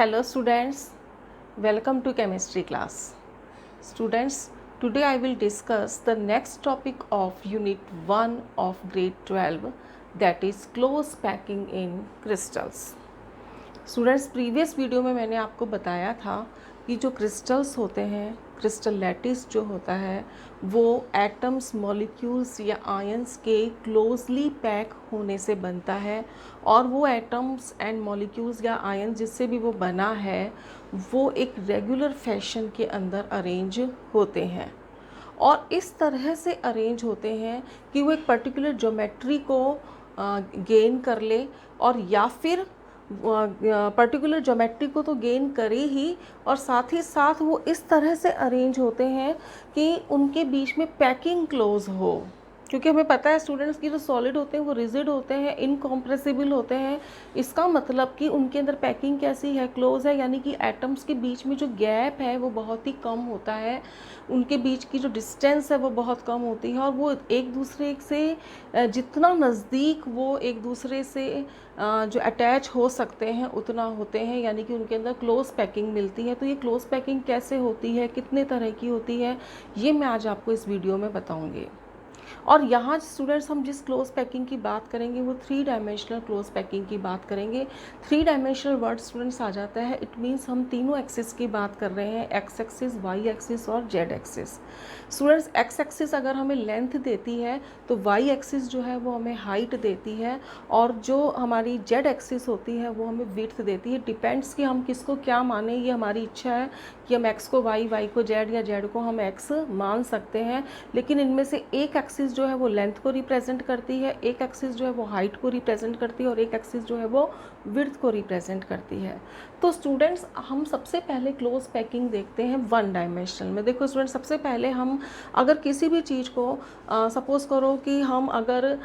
Hello students, welcome to chemistry class. Students, today I will discuss the next topic of unit 1 of grade 12, that is close packing in crystals. Students previous video में मैंने आपको बताया था कि जो crystals होते हैं, crystal lattice जो होता है वो एटम्स, मॉलिक्यूल्स या आयंस के क्लोजली पैक होने से बनता है और वो एटम्स एंड मॉलिक्यूल्स या आयंस जिससे भी वो बना है वो एक रेगुलर फैशन के अंदर अरेंज होते हैं और इस तरह से अरेंज होते हैं कि वो एक पर्टिकुलर ज्योमेट्री को गेन कर ले और या फिर पर्टिकुलर ज्योमेट्री को तो गेन करे ही और साथ ही साथ वो इस तरह से अरेंज होते हैं कि उनके बीच में पैकिंग क्लोज हो, क्योंकि हमें पता है स्टूडेंट्स की जो सॉलिड होते हैं वो रिजिड होते हैं, इनकॉम्प्रेसिबल होते हैं। इसका मतलब कि उनके अंदर पैकिंग कैसी है, क्लोज है, यानी कि एटम्स के बीच में जो गैप है वो बहुत ही कम होता है, उनके बीच की जो डिस्टेंस है वो बहुत कम होती है और वो एक दूसरे से जितना नज़दीक वो एक दूसरे से जो अटैच हो सकते हैं उतना होते हैं, यानी कि उनके अंदर क्लोज पैकिंग मिलती है। तो ये क्लोज पैकिंग कैसे होती है, कितने तरह की होती है, ये मैं आज आपको इस वीडियो में बताऊँगी। और यहाँ स्टूडेंट्स हम जिस क्लोज पैकिंग की बात करेंगे वो 3 डायमेंशनल क्लोज पैकिंग की बात करेंगे। 3 डायमेंशनल वर्ड स्टूडेंट्स आ जाता है, इट मीन्स हम तीनों एक्सिस की बात कर रहे हैं, एक्स एक्सिस, वाई एक्सिस और Z axis. Students x axis अगर हमें लेंथ देती है तो वाई एक्सिस जो है वो हमें हाइट देती है और जो हमारी जेड एक्सिस होती है वो हमें विड्थ देती है। डिपेंड्स कि हम किसको क्या माने, ये हमारी इच्छा है कि हम एक्स को वाई, वाई को जेड या जेड को हम एक्स मान सकते हैं, लेकिन इनमें से एक एक्सिस जो है वो लेंथ को रिप्रेजेंट करती है, एक एक्सिस जो है वो हाइट को रिप्रेजेंट करती है और एक एक्सिस जो है वो विड्थ को रिप्रेजेंट करती है। तो स्टूडेंट्स हम सबसे पहले क्लोज पैकिंग देखते हैं 1 डायमेंशनल में। देखो स्टूडेंट्स, सबसे पहले हम अगर किसी भी चीज़ को सपोज करो कि हम अगर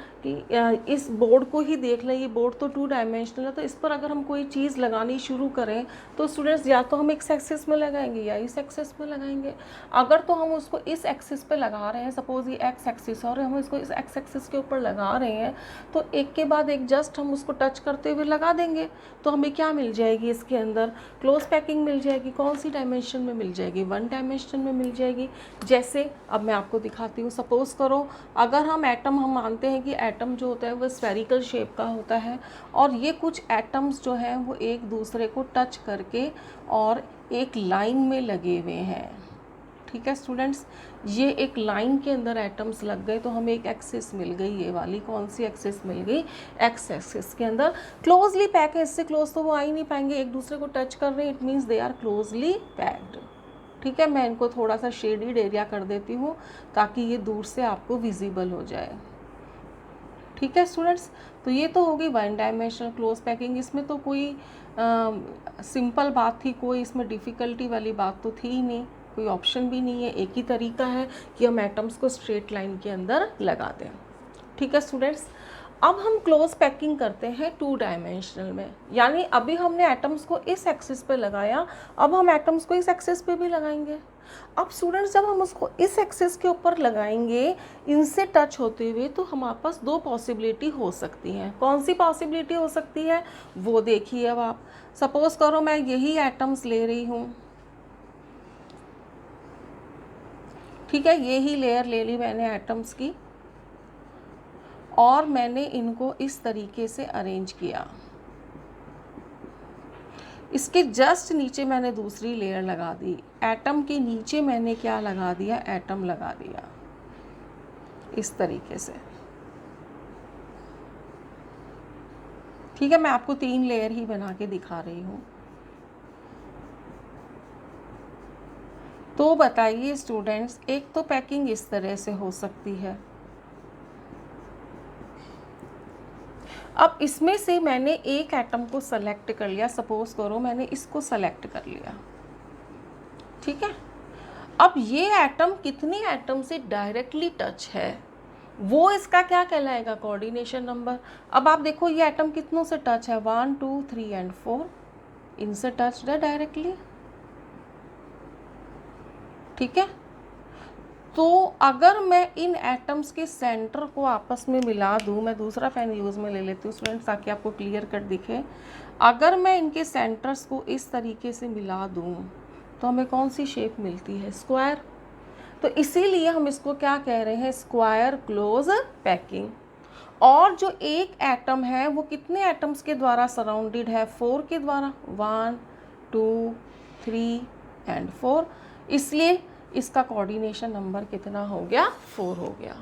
इस बोर्ड को ही देख लें, ये बोर्ड तो 2 डायमेंशनल है, तो इस पर अगर हम कोई चीज़ लगानी शुरू करें तो स्टूडेंट्स या तो हम इस एक्सिस में लगाएंगे या इस एक्सिस में लगाएंगे। अगर तो हम उसको इस एक्सिस पे लगा रहे हैं, सपोज ये एक्स एक्सिस और हम इसको इस एक्स एक्सिस के ऊपर लगा रहे हैं, तो एक के बाद एक जस्ट हम उसको टच करते हुए लगा देंगे तो हमें क्या मिल जाएगी, इसके अंदर क्लोज पैकिंग मिल जाएगी। कौन सी डायमेंशन में मिल जाएगी, 1 डायमेंशन में मिल जाएगी। जैसे अब मैं आपको दिखाती हूँ, सपोज करो अगर हम एटम, हम मानते हैं कि एटम जो होता है वो स्फेरिकल शेप का होता है और ये कुछ एटम्स जो हैं वो एक दूसरे को टच करके और एक लाइन में लगे हुए हैं। ठीक है स्टूडेंट्स, ये एक लाइन के अंदर एटम्स लग गए तो हमें एक एक्सिस मिल गई, ये वाली कौन सी एक्सिस मिल गई, एक्स एक्सिस के अंदर क्लोजली पैक है। इससे क्लोज तो वो आ ही नहीं पाएंगे, एक दूसरे को टच कर रहे हैं, it means they are closely packed. ठीक है, मैं इनको थोड़ा सा शेडिड एरिया कर देती हूँ ताकि ये दूर से आपको विजिबल हो जाए। ठीक है स्टूडेंट्स, तो ये तो होगी 1 डायमेंशनल क्लोज पैकिंग। इसमें तो कोई सिंपल बात थी, कोई इसमें डिफ़िकल्टी वाली बात तो थी ही नहीं, कोई ऑप्शन भी नहीं है, एक ही तरीका है कि हम एटम्स को स्ट्रेट लाइन के अंदर लगा दें। ठीक है स्टूडेंट्स, अब हम क्लोज पैकिंग करते हैं 2 डायमेंशनल में, यानी अभी हमने एटम्स को इस एक्सिस पे लगाया, अब हम एटम्स को इस एक्सिस पे भी लगाएंगे। अब स्टूडेंट्स जब हम उसको इस एक्सिस के ऊपर लगाएंगे इनसे टच होते हुए, तो हमारे पास 2 पॉसिबिलिटी हो सकती हैं। कौन सी पॉसिबिलिटी हो सकती है वो देखिए। अब आप सपोज करो मैं यही एटम्स ले रही हूँ, ठीक है, ये ही लेयर ले ली मैंने एटम्स की और मैंने इनको इस तरीके से अरेंज किया। इसके जस्ट नीचे मैंने दूसरी लेयर लगा दी, एटम के नीचे मैंने क्या लगा दिया, एटम लगा दिया इस तरीके से। ठीक है, मैं आपको 3 लेयर ही बना के दिखा रही हूँ। तो बताइए स्टूडेंट्स, एक तो पैकिंग इस तरह से हो सकती है। अब इसमें से मैंने एक एटम को सेलेक्ट कर लिया, सपोज करो मैंने इसको सेलेक्ट कर लिया। ठीक है, अब ये एटम कितने एटम से डायरेक्टली टच है वो इसका क्या कहलाएगा, कोऑर्डिनेशन नंबर। अब आप देखो ये एटम कितनों से टच है, 1 2 3 एंड 4, इनसे टच है डायरेक्टली। ठीक है, तो अगर मैं इन एटम्स के सेंटर को आपस में मिला दूं, मैं दूसरा पेन यूज़ में ले लेती हूँ स्टूडेंट्स ताकि आपको क्लियर कट दिखे। अगर मैं इनके सेंटर्स को इस तरीके से मिला दूं तो हमें कौन सी शेप मिलती है? स्क्वायर। तो इसीलिए हम इसको क्या कह रहे हैं? Square close packing. और जो एक एटम है वो कितने एटम्स के द्वारा सराउंडेड है? 4 के द्वारा, 1 2 3 एंड 4, इसलिए इसका कोऑर्डिनेशन नंबर कितना हो गया? 4 हो गया।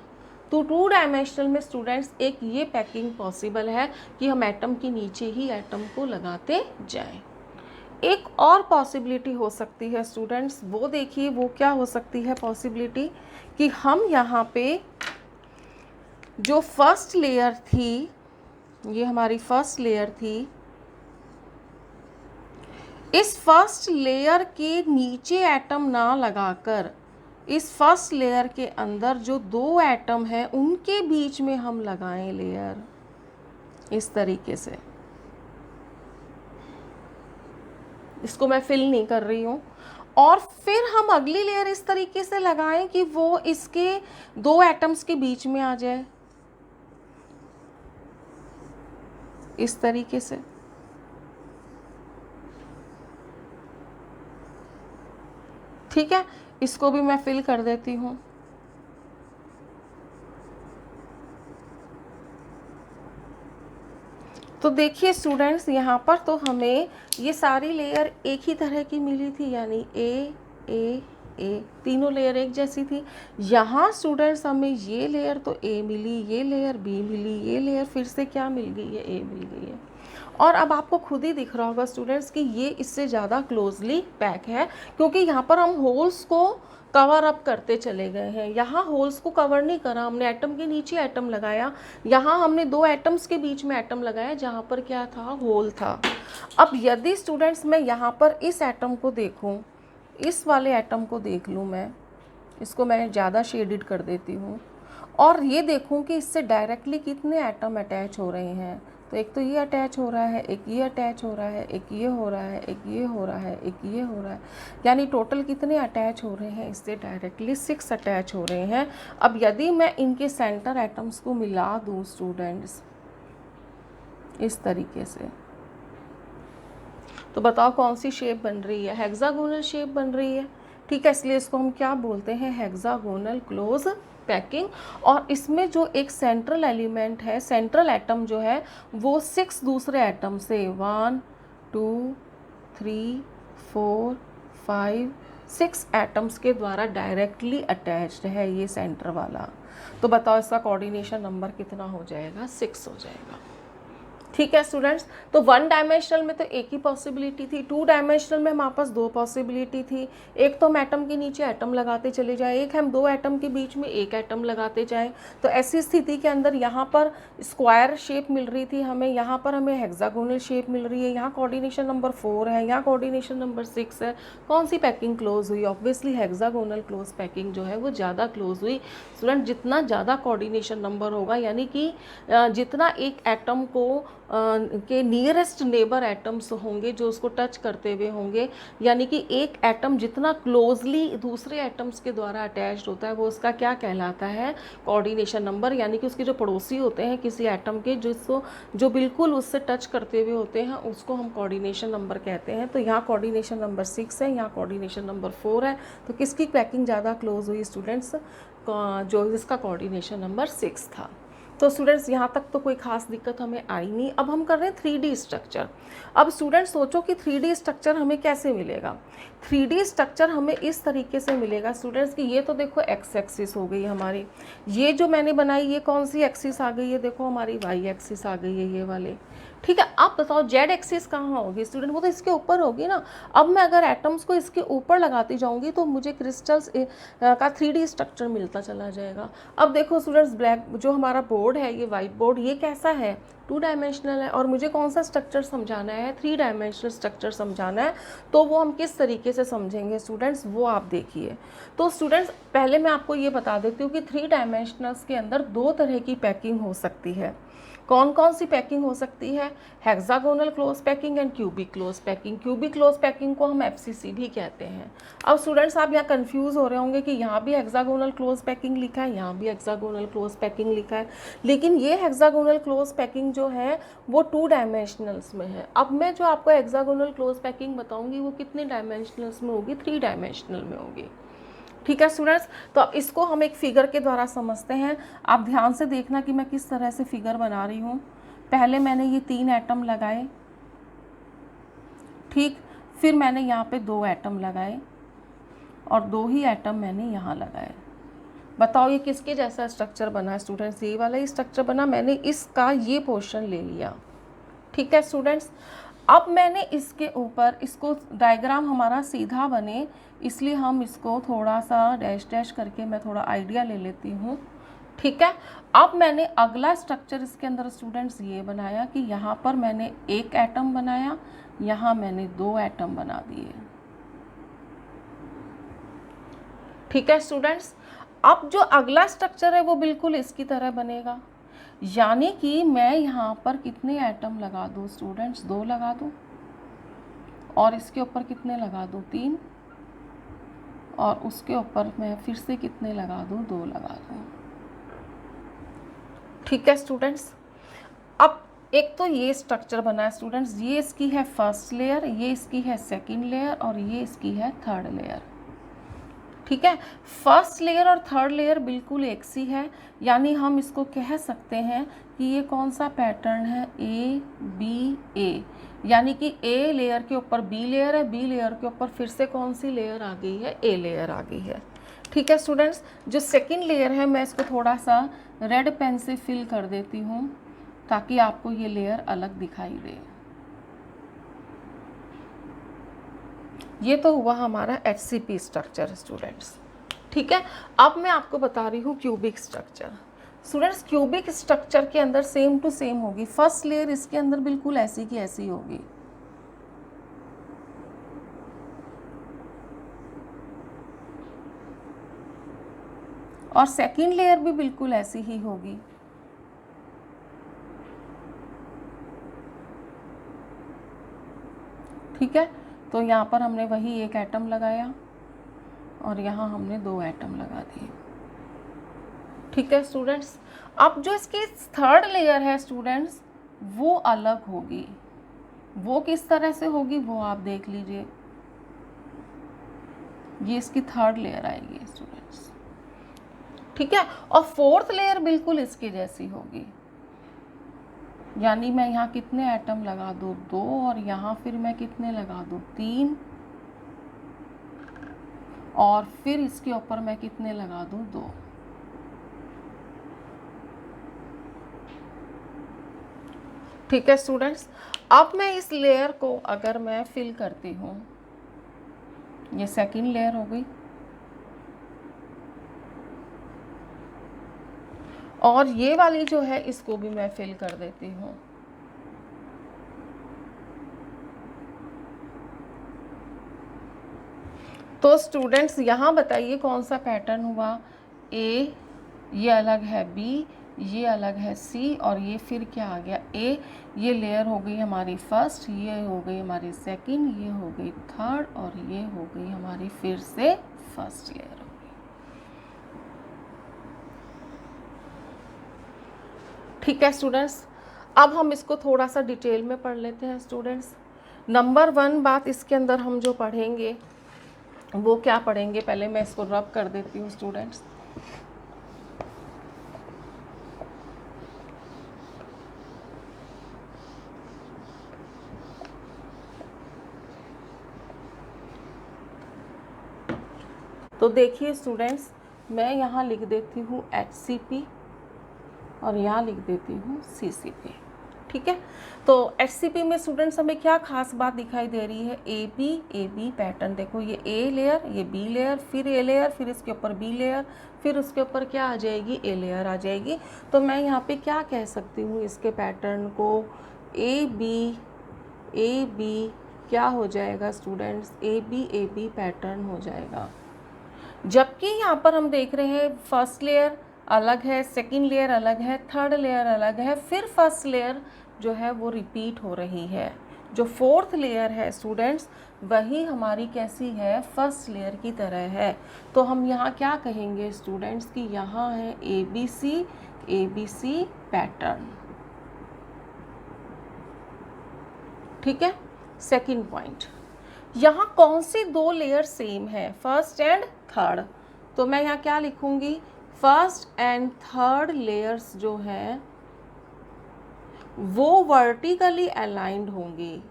तो 2 डायमेंशनल में स्टूडेंट्स एक ये पैकिंग पॉसिबल है कि हम एटम के नीचे ही एटम को लगाते जाएं। एक और पॉसिबिलिटी हो सकती है स्टूडेंट्स, वो देखिए वो क्या हो सकती है पॉसिबिलिटी, कि हम यहाँ पे जो फर्स्ट लेयर थी, ये हमारी फर्स्ट लेयर थी, इस फर्स्ट लेयर के नीचे एटम ना लगाकर इस फर्स्ट लेयर के अंदर जो 2 एटम है उनके बीच में हम लगाएं लेयर, इस तरीके से। इसको मैं फिल नहीं कर रही हूँ। और फिर हम अगली लेयर इस तरीके से लगाएं कि वो इसके 2 एटम्स के बीच में आ जाए, इस तरीके से। ठीक है, इसको भी मैं फिल कर देती हूँ। तो देखिए स्टूडेंट्स, यहाँ पर तो हमें ये सारी लेयर एक ही तरह की मिली थी, यानी ए तीनों लेयर एक जैसी थी। यहाँ स्टूडेंट्स हमें ये लेयर तो ए मिली, ये लेयर बी मिली, ये लेयर फिर से क्या मिल गई है? ए मिल गई है। और अब आपको खुद ही दिख रहा होगा स्टूडेंट्स कि ये इससे ज़्यादा क्लोजली पैक है, क्योंकि यहाँ पर हम होल्स को कवर अप करते चले गए हैं। यहाँ होल्स को कवर नहीं करा हमने, एटम के नीचे एटम लगाया। यहाँ हमने 2 एटम्स के बीच में एटम लगाया जहाँ पर क्या था? होल था। अब यदि स्टूडेंट्स मैं यहाँ पर इस एटम को देखूँ, इस वाले एटम को देख लूँ, मैं इसको मैं ज़्यादा शेडिड कर देती हूँ, और ये देखूँ कि इससे डायरेक्टली कितने एटम अटैच हो रहे हैं। तो एक तो ये अटैच हो रहा है, एक ये अटैच हो रहा है, एक ये हो रहा है, एक ये हो रहा है, एक ये हो रहा है, यानी टोटल कितने अटैच हो रहे हैं? इससे डायरेक्टली 6 अटैच हो रहे हैं। अब यदि मैं इनके सेंटर एटम्स को मिला दूँ स्टूडेंट्स इस तरीके से, तो बताओ कौन सी शेप बन रही है? हेक्सागोनल शेप बन रही है। ठीक है, इसलिए इसको हम क्या बोलते हैं? Hexagonal close packing. और इसमें जो एक सेंट्रल एलिमेंट है, सेंट्रल एटम जो है वो 6 दूसरे एटम से 1 2 3 4 5 6 एटम्स के द्वारा डायरेक्टली अटैच्ड है ये सेंटर वाला। तो बताओ इसका कोऑर्डिनेशन नंबर कितना हो जाएगा? 6 हो जाएगा। ठीक है स्टूडेंट्स, तो 1 डायमेंशनल में तो एक ही पॉसिबिलिटी थी, 2 डायमेंशनल में हमारे पास 2 पॉसिबिलिटी थी। एक तो हम एटम के नीचे एटम लगाते चले जाए, एक हम 2 एटम के बीच में एक एटम लगाते जाएं। तो ऐसी स्थिति के अंदर यहाँ पर स्क्वायर शेप मिल रही थी हमें, यहाँ पर हमें हेक्सागोनल शेप मिल रही है, यहाँ कोऑर्डिनेशन नंबर 4 है, यहाँ कोऑर्डिनेशन नंबर 6 है। कौन सी पैकिंग क्लोज हुई? ऑब्वियसली हेक्सागोनल क्लोज पैकिंग जो है वो ज़्यादा क्लोज हुई। स्टूडेंट, जितना ज़्यादा कोऑर्डिनेशन नंबर होगा, यानी कि जितना एक एटम को के नियरेस्ट नेबर एटम्स होंगे जो उसको टच करते हुए होंगे, यानी कि एक एटम जितना क्लोजली दूसरे एटम्स के द्वारा अटैच्ड होता है वो उसका क्या कहलाता है? Coordination number. यानी कि उसके जो पड़ोसी होते हैं किसी एटम के, जो बिल्कुल उससे टच करते हुए होते हैं, उसको हम कोऑर्डिनेशन नंबर कहते हैं। तो यहाँ कोऑर्डिनेशन नंबर 6 है, यहाँ कोऑर्डिनेशन नंबर 4 है। तो किसकी पैकिंग ज़्यादा क्लोज हुई स्टूडेंट्स? जो जिसका कोऑर्डिनेशन नंबर 6 था। तो स्टूडेंट्स यहाँ तक तो कोई खास दिक्कत हमें आई नहीं। अब हम कर रहे हैं 3D स्ट्रक्चर। अब स्टूडेंट्स सोचो कि 3D स्ट्रक्चर हमें कैसे मिलेगा? 3D स्ट्रक्चर हमें इस तरीके से मिलेगा स्टूडेंट्स कि ये तो देखो एक्स एक्सिस हो गई हमारी, ये जो मैंने बनाई ये कौन सी एक्सिस आ गई है? देखो हमारी वाई एक्सिस आ गई है, ये वाले। ठीक है, आप बताओ जेड एक्सिस कहाँ होगी स्टूडेंट? वो तो इसके ऊपर होगी ना। अब मैं अगर एटम्स को इसके ऊपर लगाती जाऊंगी तो मुझे क्रिस्टल्स का 3D स्ट्रक्चर मिलता चला जाएगा। अब देखो स्टूडेंट्स, ब्लैक जो हमारा बोर्ड है, ये वाइट बोर्ड, ये कैसा है? 2 डायमेंशनल है, और मुझे कौन सा स्ट्रक्चर समझाना है? 3 डायमेंशनल स्ट्रक्चर समझाना है। तो वो हम किस तरीके से समझेंगे स्टूडेंट्स, वो आप देखिए। तो स्टूडेंट्स, पहले मैं आपको ये बता देती हूँ कि 3 डायमेंशनल्स के अंदर 2 तरह की पैकिंग हो सकती है। कौन कौन सी पैकिंग हो सकती है? Hexagonal close packing and cubic close packing. Cubic close packing को हम एफसीसी भी कहते हैं। अब स्टूडेंट्स आप यहाँ कंफ्यूज हो रहे होंगे कि यहाँ भी हेक्सागोनल क्लोज पैकिंग लिखा है, यहाँ भी हेक्सागोनल क्लोज पैकिंग लिखा है, लेकिन ये हेक्सागोनल क्लोज पैकिंग जो है वो 2 डायमेंशनल्स में है। अब मैं जो आपको हेक्सागोनल क्लोज पैकिंग बताऊंगी वो कितने डायमेंशनल्स में होगी? 3 डायमेंशनल में होगी। ठीक है स्टूडेंट्स, तो अब इसको हम एक फिगर के द्वारा समझते हैं। आप ध्यान से देखना कि मैं किस तरह से फिगर बना रही हूँ। पहले मैंने ये 3 एटम लगाए, ठीक, फिर मैंने यहाँ पे 2 एटम लगाए और 2 ही एटम मैंने यहाँ लगाए। बताओ ये किसके जैसा स्ट्रक्चर बना है स्टूडेंट्स? ये वाला ही स्ट्रक्चर बना। मैंने इसका ये पोर्शन ले लिया। ठीक है स्टूडेंट्स, अब मैंने इसके ऊपर, इसको डायग्राम हमारा सीधा बने इसलिए हम इसको थोड़ा सा डैश डैश करके मैं थोड़ा आइडिया ले लेती हूँ। ठीक है, अब मैंने अगला स्ट्रक्चर इसके अंदर स्टूडेंट्स ये बनाया कि यहाँ पर मैंने 1 एटम बनाया, यहाँ मैंने 2 एटम बना दिए। ठीक है स्टूडेंट्स, अब जो अगला स्ट्रक्चर है वो बिल्कुल इसकी तरह बनेगा, यानी कि मैं यहाँ पर कितने एटम लगा दूँ स्टूडेंट्स? 2 लगा दूँ, और इसके ऊपर कितने लगा दूँ? 3, और उसके ऊपर मैं फिर से कितने लगा दूँ? 2 लगा दूँ। ठीक है स्टूडेंट्स, अब एक तो ये स्ट्रक्चर बना है स्टूडेंट्स, ये इसकी है फर्स्ट लेयर, ये इसकी है सेकंड लेयर और ये इसकी है थर्ड लेयर। ठीक है, फर्स्ट लेयर और थर्ड लेयर बिल्कुल एक सी है, यानी हम इसको कह सकते हैं कि ये कौन सा पैटर्न है? ए बी ए, यानी कि ए लेयर के ऊपर बी लेयर है, बी लेयर के ऊपर फिर से कौन सी लेयर आ गई है? ए लेयर आ गई है। ठीक है स्टूडेंट्स, जो सेकंड लेयर है मैं इसको थोड़ा सा रेड पेन से फिल कर देती हूँ ताकि आपको ये लेयर अलग दिखाई दे। ये तो हुआ हमारा HCP स्ट्रक्चर स्टूडेंट्स। ठीक है, अब मैं आपको बता रही हूँ cubic structure. Students cubic structure के अंदर सेम टू सेम होगी, फर्स्ट लेयर इसके अंदर बिल्कुल ऐसी की ऐसी होगी, और सेकंड लेयर भी बिल्कुल ऐसी ही होगी। ठीक है, तो यहाँ पर हमने वही 1 एटम लगाया और यहाँ हमने 2 एटम लगा दिए। ठीक है स्टूडेंट्स, अब जो इसकी थर्ड लेयर है स्टूडेंट्स वो अलग होगी। वो किस तरह से होगी वो आप देख लीजिए। ये इसकी थर्ड लेयर आएगी स्टूडेंट्स। ठीक है, और फोर्थ लेयर बिल्कुल इसकी जैसी होगी, यानी मैं यहाँ कितने एटम लगा दूँ? 2, और यहाँ फिर मैं कितने लगा दूँ? 3, और फिर इसके ऊपर मैं कितने लगा दूँ? 2। ठीक है स्टूडेंट्स, अब मैं इस लेयर को अगर मैं फिल करती हूँ, ये सेकंड लेयर हो गई, और ये वाली जो है इसको भी मैं फिल कर देती हूँ। तो स्टूडेंट्स यहाँ बताइए कौन सा पैटर्न हुआ? ए, ये अलग है बी, ये अलग है सी, और ये फिर क्या आ गया? ए। ये लेयर हो गई हमारी फर्स्ट, ये हो गई हमारी सेकंड, ये हो गई थर्ड, और ये हो गई हमारी फिर से फर्स्ट लेयर हो गई। ठीक है स्टूडेंट्स, अब हम इसको थोड़ा सा डिटेल में पढ़ लेते हैं स्टूडेंट्स। नंबर 1 बात इसके अंदर हम जो पढ़ेंगे वो क्या पढ़ेंगे? पहले मैं इसको रब कर देती हूँ स्टूडेंट्स। तो देखिए स्टूडेंट्स, मैं यहाँ लिख देती हूँ HCP और यहाँ लिख देती हूँ CCP। ठीक है, तो HCP में स्टूडेंट्स हमें क्या खास बात दिखाई दे रही है? AB pattern. देखो ये A लेयर, ये B लेयर, फिर A लेयर, फिर इसके ऊपर B लेयर, फिर उसके ऊपर क्या आ जाएगी? A लेयर आ जाएगी। तो मैं यहाँ पे क्या कह सकती हूँ इसके पैटर्न को? AB क्या हो जाएगा स्टूडेंट्स? AB पैटर्न हो जाएगा। जबकि यहाँ पर हम देख रहे हैं फर्स्ट लेयर अलग है, सेकेंड लेयर अलग है, थर्ड लेयर अलग है, फिर फर्स्ट लेयर जो है वो रिपीट हो रही है। जो फोर्थ लेयर है स्टूडेंट्स, वही हमारी कैसी है, फर्स्ट लेयर की तरह है। तो हम यहाँ क्या कहेंगे स्टूडेंट्स कि यहाँ है ABC पैटर्न। ठीक है। सेकंड पॉइंट, यहाँ कौन सी दो लेयर सेम है, फर्स्ट एंड थर्ड। तो मैं यहाँ क्या लिखूंगी, फर्स्ट एंड थर्ड लेयर्स जो है वो वर्टिकली अलाइंड होंगी।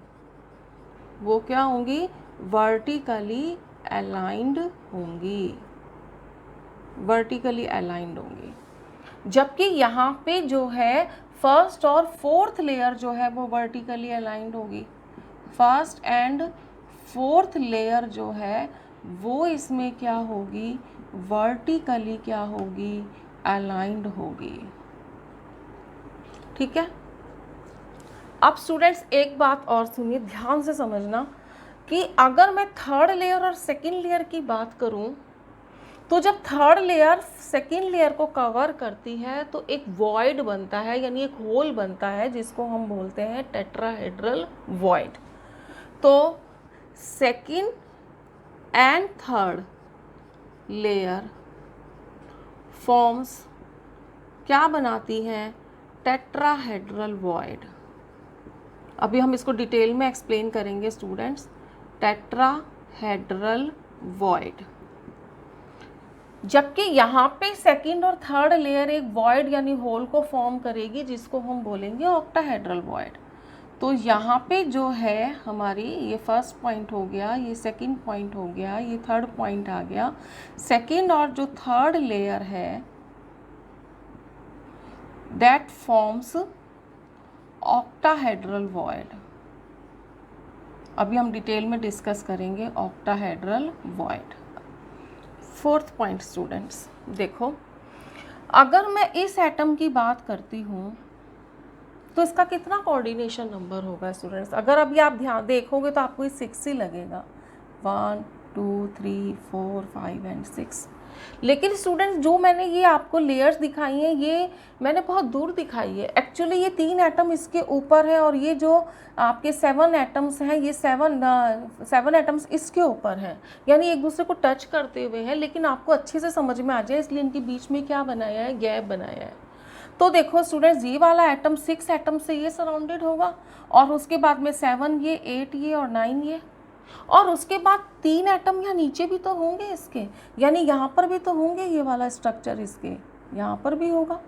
वो क्या होंगी, वर्टिकली अलाइंड होंगी, वर्टिकली अलाइंड होंगी। जबकि यहाँ पे जो है फर्स्ट और फोर्थ लेयर जो है वो वर्टिकली अलाइंड होगी। फर्स्ट एंड फोर्थ लेयर जो है वो इसमें क्या होगी, वर्टिकली क्या होगी, अलाइंड होगी। ठीक है। अब स्टूडेंट्स एक बात और सुनिए, ध्यान से समझना कि अगर मैं थर्ड लेयर और सेकेंड लेयर की बात करूं, तो जब थर्ड लेयर सेकेंड लेयर को कवर करती है तो एक वॉइड बनता है, यानी एक होल बनता है, जिसको हम बोलते हैं टेट्राहेड्रल वॉइड। तो second and third layer forms क्या बनाती हैं, टेट्राहेड्रल वॉइड। अभी हम इसको डिटेल में एक्सप्लेन करेंगे स्टूडेंट्स। टेट्राहेड्रल वॉइड, जबकि यहाँ पे सेकंड और थर्ड लेयर एक वॉइड यानी होल को फॉर्म करेगी, जिसको हम बोलेंगे ऑक्टाहेड्रल वॉइड। तो यहाँ पे जो है हमारी, ये फर्स्ट पॉइंट हो गया, ये सेकंड पॉइंट हो गया, ये थर्ड पॉइंट आ गया। सेकंड और जो थर्ड लेयर है दैट फॉर्म्स ऑक्टाहेड्रल वॉइड। अभी हम डिटेल में डिस्कस करेंगे octahedral void. Fourth point students देखो, अगर मैं इस एटम की बात करती हूँ तो इसका कितना कोऑर्डिनेशन नंबर होगा स्टूडेंट्स। अगर अभी आप ध्यान देखोगे तो आपको ये 6 ही लगेगा, 1 2 3 4 5 एंड 6। लेकिन स्टूडेंट्स जो मैंने ये आपको लेयर्स दिखाई हैं, ये मैंने बहुत दूर दिखाई है। एक्चुअली ये 3 एटम इसके ऊपर है और ये जो आपके 7 एटम्स हैं, ये 7 एटम्स इसके ऊपर हैं, यानी एक दूसरे को टच करते हुए हैं। लेकिन आपको अच्छे से समझ में आ जाए इसलिए इनके बीच में क्या बनाया है, गैप बनाया है। तो देखो स्टूडेंट्स, ये वाला एटम 6 एटम से ये सराउंडेड होगा, और उसके बाद में 7 ये, 8 ये और 9 ये, और उसके बाद 3 एटम यहाँ नीचे भी तो होंगे इसके, यानी यहाँ पर भी तो होंगे, ये वाला स्ट्रक्चर इसके यहाँ पर भी होगा।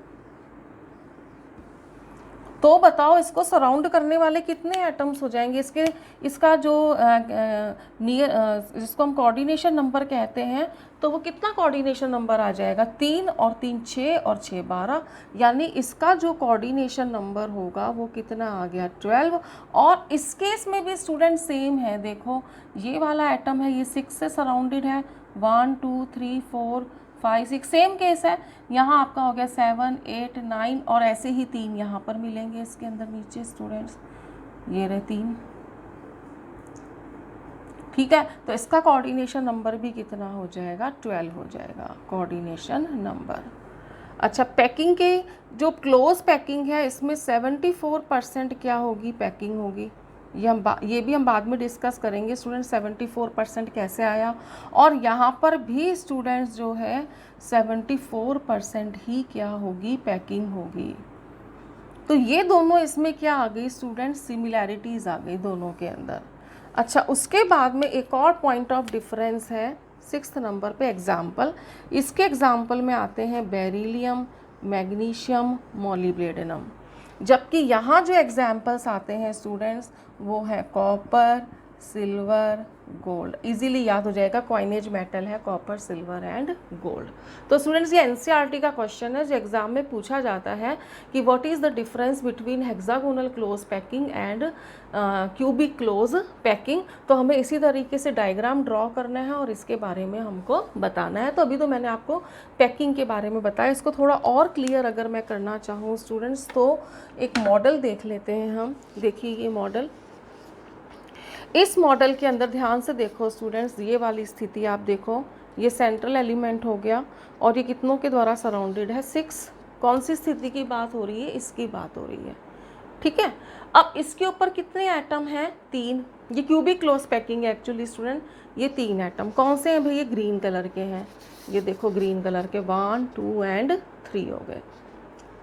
तो बताओ इसको सराउंड करने वाले कितने एटम्स हो जाएंगे इसके, इसका जो जिसको हम कोऑर्डिनेशन नंबर कहते हैं, तो वो कितना कोऑर्डिनेशन नंबर आ जाएगा, 3 और 3 6 और 6 12, यानी इसका जो कोऑर्डिनेशन नंबर होगा वो कितना आ गया, 12। और इस केस में भी स्टूडेंट सेम है, देखो ये वाला एटम है, ये 6 से सराउंडेड है, 1 2 3 4 5 6, सेम केस है। यहाँ आपका हो गया 7 8 9, और ऐसे ही 3 यहाँ पर मिलेंगे इसके अंदर नीचे स्टूडेंट्स, ये रहे 3। ठीक है, तो इसका कोऑर्डिनेशन नंबर भी कितना हो जाएगा, 12 हो जाएगा कोऑर्डिनेशन नंबर। अच्छा, पैकिंग के जो क्लोज पैकिंग है इसमें 74% क्या होगी, पैकिंग होगी। ये भी हम बाद में डिस्कस करेंगे स्टूडेंट, 74% कैसे आया। और यहाँ पर भी स्टूडेंट्स जो है 74% ही क्या होगी, पैकिंग होगी। तो ये दोनों इसमें क्या आ गई स्टूडेंट, सिमिलैरिटीज़ आ गई दोनों के अंदर। अच्छा, उसके बाद में एक और पॉइंट ऑफ डिफरेंस है 6th नंबर पे एग्जाम्पल। इसके एग्जाम्पल में आते हैं बेरिलियम, मैग्नीशियम, मोलिब्डेनम। जबकि यहाँ जो एग्जाम्पल्स आते हैं स्टूडेंट्स वो है कॉपर, सिल्वर, गोल्ड। इजीली याद हो जाएगा, कॉइनेज मेटल है कॉपर, सिल्वर एंड गोल्ड। तो स्टूडेंट्स ये एनसीईआरटी का क्वेश्चन है जो एग्जाम में पूछा जाता है कि what is the difference between hexagonal close packing and cubic close packing. तो हमें इसी तरीके से डायग्राम ड्रॉ करना है और इसके बारे में हमको बताना है। तो अभी तो मैंने आपको पैकिंग के बारे में बताया, इसको थोड़ा और क्लियर अगर मैं करना चाहूँ स्टूडेंट्स तो एक मॉडल देख लेते हैं हम। देखिए ये मॉडल, इस मॉडल के अंदर ध्यान से देखो स्टूडेंट्स, ये वाली स्थिति आप देखो, ये सेंट्रल एलिमेंट हो गया और ये कितनों के द्वारा सराउंडेड है, 6। कौन सी स्थिति की बात हो रही है, इसकी बात हो रही है, ठीक है। अब इसके ऊपर कितने एटम हैं, 3। ये क्यूबिक क्लोज पैकिंग है एक्चुअली स्टूडेंट, ये 3 एटम कौन से हैं भैया, ग्रीन कलर के हैं, ये देखो ग्रीन कलर के 1 2 एंड 3 हो गए,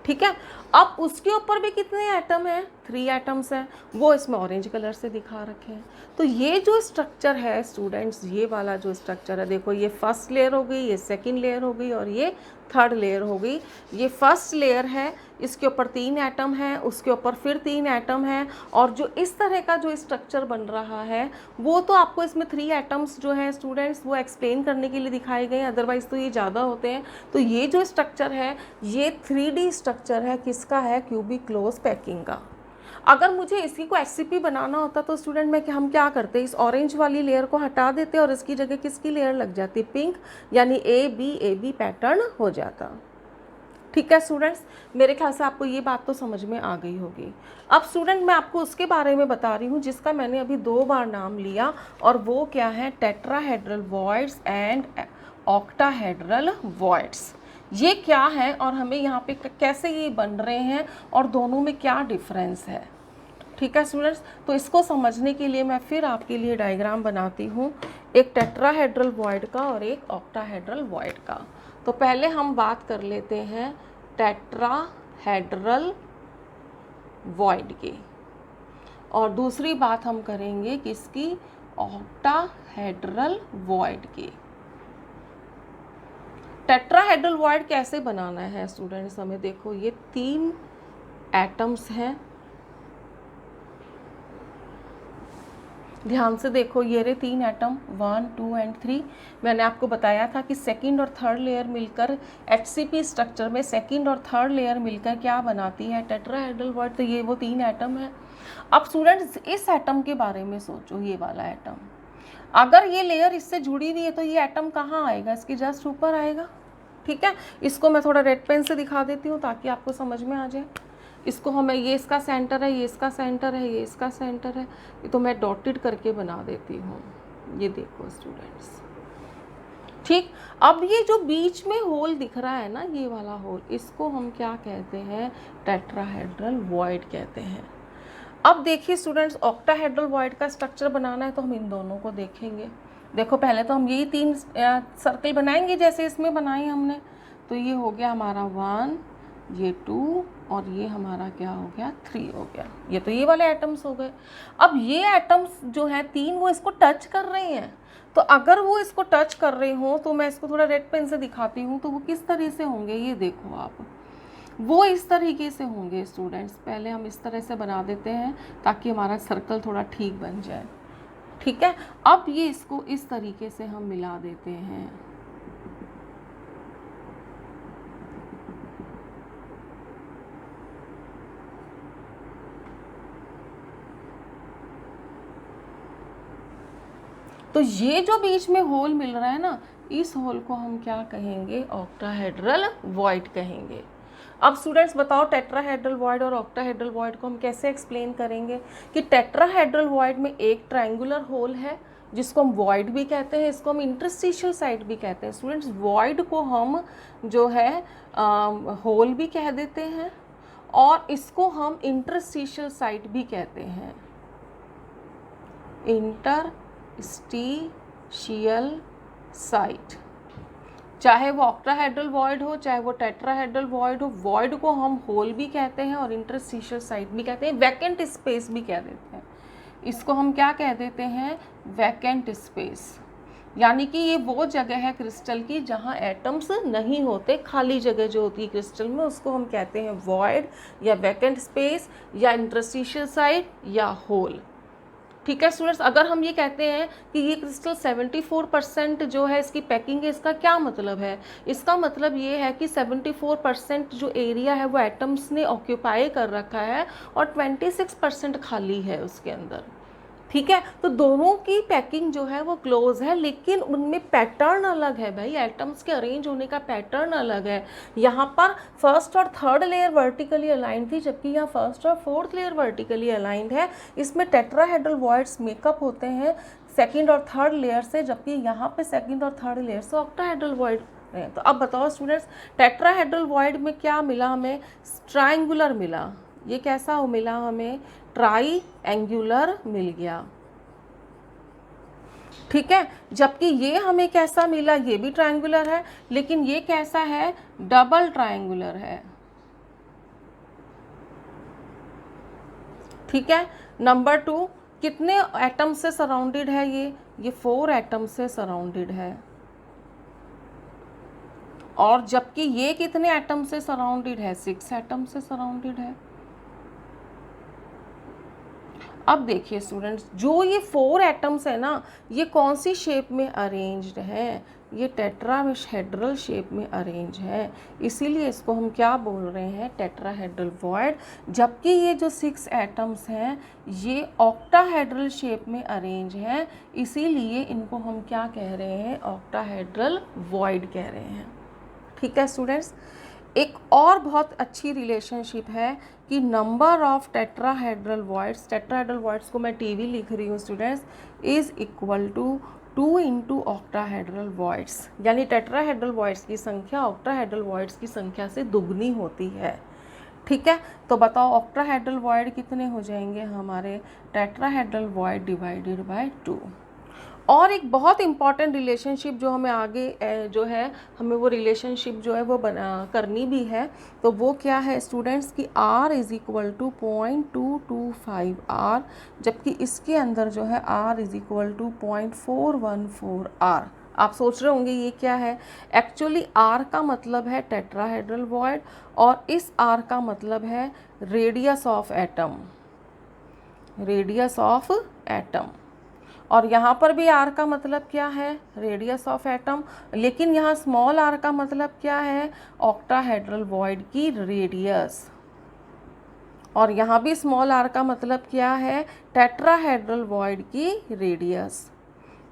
ठीक है। अब उसके ऊपर भी कितने एटम हैं, 3 एटम्स हैं, वो इसमें ऑरेंज कलर से दिखा रखे हैं। तो ये जो स्ट्रक्चर है स्टूडेंट्स, ये वाला जो स्ट्रक्चर है, देखो ये फर्स्ट लेयर हो गई, ये सेकंड लेयर हो गई और ये थर्ड लेयर हो गई। ये फर्स्ट लेयर है, इसके ऊपर 3 एटम है, उसके ऊपर फिर 3 एटम है, और जो इस तरह का जो स्ट्रक्चर बन रहा है वो तो आपको इसमें 3 एटम्स जो हैं स्टूडेंट्स वो एक्सप्लेन करने के लिए दिखाए गए, अदरवाइज़ तो ये ज़्यादा होते हैं। तो ये जो स्ट्रक्चर है ये 3D स्ट्रक्चर है, किसका है, क्यूबिक क्लोज पैकिंग का। अगर मुझे इसी को एससीपी बनाना होता तो स्टूडेंट में हम क्या करते, इस ऑरेंज वाली लेयर को हटा देते और इसकी जगह किसकी लेयर लग जाती, पिंक, यानी ए बी पैटर्न हो जाता, ठीक है स्टूडेंट्स। मेरे ख्याल से आपको ये बात तो समझ में आ गई होगी। अब स्टूडेंट मैं आपको उसके बारे में बता रही हूँ जिसका मैंने अभी 2 बार नाम लिया, और वो क्या है, tetrahedral voids and octahedral voids. ये क्या है और हमें यहाँ पे कैसे ये बन रहे हैं और दोनों में क्या डिफरेंस है, ठीक है स्टूडेंट्स। तो इसको समझने के लिए मैं फिर आपके लिए डायग्राम बनाती हूँ, एक टेट्राहेड्रल वॉइड का और एक ऑक्टाहेड्रल वॉइड का। तो पहले हम बात कर लेते हैं टेट्राहेड्रल वॉइड की, और दूसरी बात हम करेंगे किसकी, ऑक्टाहेड्रल वॉइड की। टेट्राहेड्रल वॉइड कैसे बनाना है स्टूडेंट्स, हमें देखो ये 3 एटम्स हैं, ध्यान से देखो, ये रहे 3 एटम 1 2 एंड 3। मैंने आपको बताया था कि सेकंड और थर्ड लेयर मिलकर एचसीपी स्ट्रक्चर में सेकंड और थर्ड लेयर मिलकर क्या बनाती है, टेट्राहेड्रल वॉइड। तो ये वो 3 एटम है। अब स्टूडेंट्स इस एटम के बारे में सोचो, ये वाला एटम, अगर ये लेयर इससे जुड़ी हुई है तो ये एटम कहाँ आएगा, इसके जस्ट ऊपर आएगा, ठीक है। इसको मैं थोड़ा रेड पेन से दिखा देती हूँ ताकि आपको समझ में आ जाए। इसको हमें, ये इसका सेंटर है, ये इसका सेंटर है, ये इसका सेंटर है, ये तो मैं डॉटेड करके बना देती हूँ, ये देखो स्टूडेंट्स, ठीक। अब ये जो बीच में होल दिख रहा है ना, ये वाला होल, इसको हम क्या कहते हैं, टेट्राहेड्रल वॉइड कहते हैं। अब देखिए स्टूडेंट्स, ऑक्टाहेड्रल वॉइड का स्ट्रक्चर बनाना है तो हम इन दोनों को देखेंगे। देखो पहले तो हम यही 3 सर्कल बनाएंगे जैसे इसमें बनाए हमने। तो ये हो गया हमारा 1, ये 2 और ये हमारा क्या हो गया, 3 हो गया। ये तो ये वाले एटम्स हो गए। अब ये एटम्स जो हैं 3, वो इसको टच कर रहे हैं। तो अगर वो इसको टच कर रहे हो तो मैं इसको थोड़ा रेड पेन से दिखाती हूँ, तो वो किस तरह से होंगे, ये देखो आप, वो इस तरीके से होंगे स्टूडेंट्स। पहले हम इस तरह से बना देते हैं ताकि हमारा सर्कल थोड़ा ठीक बन जाए, ठीक है। अब ये इसको इस तरीके से हम मिला देते हैं, तो ये जो बीच में होल मिल रहा है ना, इस होल को हम क्या कहेंगे, ऑक्टाहेड्रल वॉइड कहेंगे। अब स्टूडेंट्स बताओ, टेट्राहेड्रल वॉइड और ऑक्टाहेड्रल वॉइड को हम कैसे एक्सप्लेन करेंगे कि टेट्राहेड्रल वॉइड में एक ट्रायंगुलर होल है जिसको हम वॉइड भी कहते हैं, इसको हम इंटरस्टिशियल साइड भी कहते हैं। स्टूडेंट्स वॉइड को हम जो है होल भी कह देते हैं और इसको हम इंटरस्टिशियल साइड भी कहते हैं, इंटरस्टिशियल साइट। चाहे वो ऑक्टाहेड्रल वॉइड हो, चाहे वो टेट्राहेड्रल वॉइड हो, वॉइड को हम होल भी कहते हैं और इंटरस्टिशियल साइट भी कहते हैं, वैकेंट स्पेस भी कह देते हैं। इसको हम क्या कह देते हैं, वैकेंट स्पेस। यानी कि ये वो जगह है क्रिस्टल की जहाँ एटम्स नहीं होते, खाली जगह जो होती है क्रिस्टल में, उसको हम कहते हैं वॉइड या वैकेंट स्पेस या इंटरस्टिशियल साइट या होल, ठीक है स्टूडेंट्स। अगर हम ये कहते हैं कि ये क्रिस्टल 74% जो है इसकी पैकिंग है, इसका क्या मतलब है, इसका मतलब ये है कि 74% जो एरिया है वो एटम्स ने ऑक्यूपाई कर रखा है और 26% खाली है उसके अंदर, ठीक है, तो दोनों की पैकिंग जो है वो क्लोज है, लेकिन उनमें पैटर्न अलग है भाई, एटम्स के अरेंज होने का पैटर्न अलग है। यहाँ पर फर्स्ट और थर्ड लेयर वर्टिकली अलाइंड थी, जबकि यहाँ फर्स्ट और फोर्थ लेयर वर्टिकली अलाइंड है। इसमें टेट्राहेड्रल वॉइड्स मेकअप होते हैं सेकंड और थर्ड लेयर से, जबकि यहाँ पे सेकंड और थर्ड लेयर से ऑक्टाहेड्रल वॉइड है। तो अब बताओ स्टूडेंट्स, टेट्राहेड्रल वॉइड में क्या मिला हमें? ट्रायंगुलर मिला। ये कैसा हो मिला हमें? ट्राई एंगुलर मिल गया, ठीक है। जबकि ये हमें कैसा मिला? ये भी ट्रायंगुलर है, लेकिन ये कैसा है? डबल ट्रायंगुलर है, ठीक है। नंबर 2, कितने एटम से सराउंडेड है ये 4 एटम से सराउंडेड है। और जबकि ये कितने एटम से सराउंडेड है? 6 एटम से सराउंडेड है। अब देखिए स्टूडेंट्स, जो ये 4 एटम्स है ना, ये कौन सी शेप में अरेंज्ड है? ये टेट्राहेड्रल शेप में अरेंज है, इसीलिए इसको हम क्या बोल रहे हैं? Tetrahedral void. जबकि ये जो 6 एटम्स हैं ये ऑक्टाहेड्रल शेप में अरेंज हैं, इसीलिए इनको हम क्या कह रहे हैं? ऑक्टाहेड्रल वॉइड कह रहे हैं, ठीक है स्टूडेंट्स। एक और बहुत अच्छी रिलेशनशिप है कि नंबर ऑफ टेट्राहेड्रल वॉइड्स को मैं टीवी लिख रही हूँ students, is equal to 2 into octahedral voids, यानी टेट्राहेड्रल वॉइड्स की संख्या ऑक्टाहेड्रल वॉइड्स की संख्या से दुगनी होती है, ठीक है। तो बताओ ऑक्टाहेड्रल वॉइड कितने हो जाएंगे हमारे? Tetrahedral void divided by 2। और एक बहुत इंपॉर्टेंट रिलेशनशिप जो हमें आगे जो है, हमें वो रिलेशनशिप जो है वो करनी भी है, तो वो क्या है स्टूडेंट्स की R is equal to 0.225 R, जबकि इसके अंदर जो है R is equal to 0.414 R। आप सोच रहे होंगे ये क्या है? एक्चुअली R का मतलब है टेट्राहेड्रल वॉइड, और इस R का मतलब है radius of atom, radius of atom. और यहाँ पर भी R का मतलब क्या है? Radius of atom. लेकिन यहाँ स्मॉल r का मतलब क्या है? ऑक्टाहेड्रल वॉइड की रेडियस। और यहाँ भी स्मॉल r का मतलब क्या है? टेट्राहेड्रल वॉइड की रेडियस।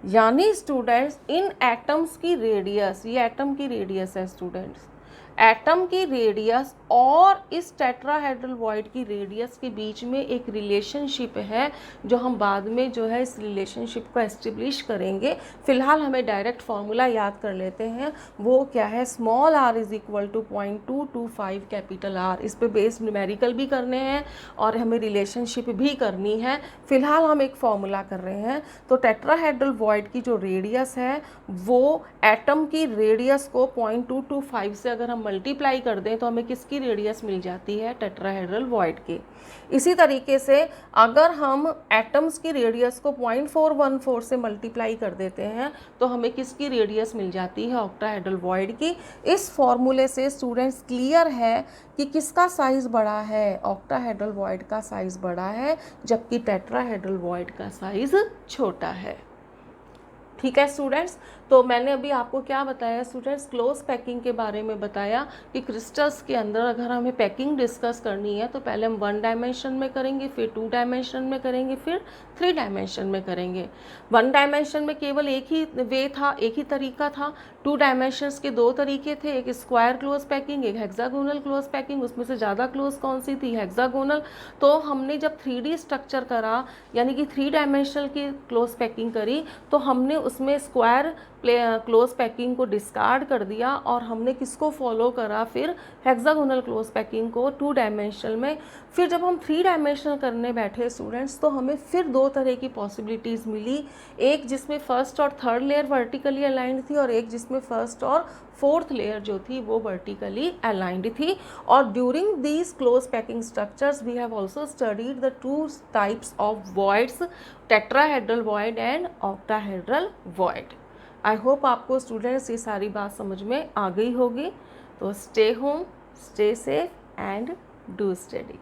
यानी स्टूडेंट्स इन एटम्स की रेडियस, ये एटम की रेडियस है स्टूडेंट्स, एटम की रेडियस और इस टेट्राहेड्रल वॉइड की रेडियस के बीच में एक रिलेशनशिप है, जो हम बाद में जो है इस रिलेशनशिप को एस्टेब्लिश करेंगे। फिलहाल हमें डायरेक्ट फार्मूला याद कर लेते हैं, वो क्या है? Small r is equal to 0.225 capital R। इस पे बेस्ड न्यूमेरिकल भी करने हैं और हमें रिलेशनशिप भी करनी है। फिलहाल हम एक फार्मूला कर रहे हैं। तो टेट्राहेड्रल वॉइड की जो रेडियस है वो एटम की रेडियस को 0.225 से अगर हम मल्टीप्लाई कर दें तो हमें किसकी रेडियस मिल जाती है? टेट्राहेड्रल वॉइड की। इसी तरीके से अगर हम एटम्स की रेडियस को 0.414 से मल्टीप्लाई कर देते हैं तो हमें किसकी रेडियस मिल जाती है? ऑक्टाहेड्रल वॉइड की। इस फॉर्मूले से स्टूडेंट्स क्लियर है कि किसका साइज बड़ा है? ऑक्टाहेड्रल वॉइड का साइज बड़ा है, जबकि टेट्राहेड्रल वॉइड का साइज छोटा है, ठीक है स्टूडेंट्स। तो मैंने अभी आपको क्या बताया स्टूडेंट्स? क्लोज पैकिंग के बारे में बताया कि क्रिस्टल्स के अंदर अगर हमें पैकिंग डिस्कस करनी है तो पहले हम 1 डायमेंशन में करेंगे, फिर 2 डायमेंशन में करेंगे, फिर 3 डायमेंशन में करेंगे। 1 डायमेंशन में केवल एक ही वे था, एक ही तरीका था। 2 डायमेंशंस के 2 तरीके थे, एक स्क्वायर क्लोज पैकिंग, एक हेक्सागोनल क्लोज पैकिंग। उसमें से ज़्यादा क्लोज कौन सी थी? हेक्सागोनल। तो हमने जब 3D स्ट्रक्चर करा, यानी कि 3 डायमेंशनल की क्लोज पैकिंग करी, तो हमने उसमें स्क्वायर क्लोज पैकिंग को डिस्कार्ड कर दिया और हमने किसको फॉलो करा? फिर हेक्सागोनल क्लोज पैकिंग को 2 डायमेंशनल में। फिर जब हम 3 डायमेंशनल करने बैठे स्टूडेंट्स तो हमें फिर 2 तरह की पॉसिबिलिटीज़ मिली, एक जिसमें फर्स्ट और थर्ड लेयर वर्टिकली अलाइंड थी और एक जिसमें फर्स्ट और फोर्थ लेयर जो थी वो वर्टिकली अलाइंड थी। और during these close packing structures we have also studied the 2 types of voids, tetrahedral void and octahedral void. I hope आपको स्टूडेंट्स ये सारी बात समझ में आ गई होगी। तो stay home, stay safe and do study.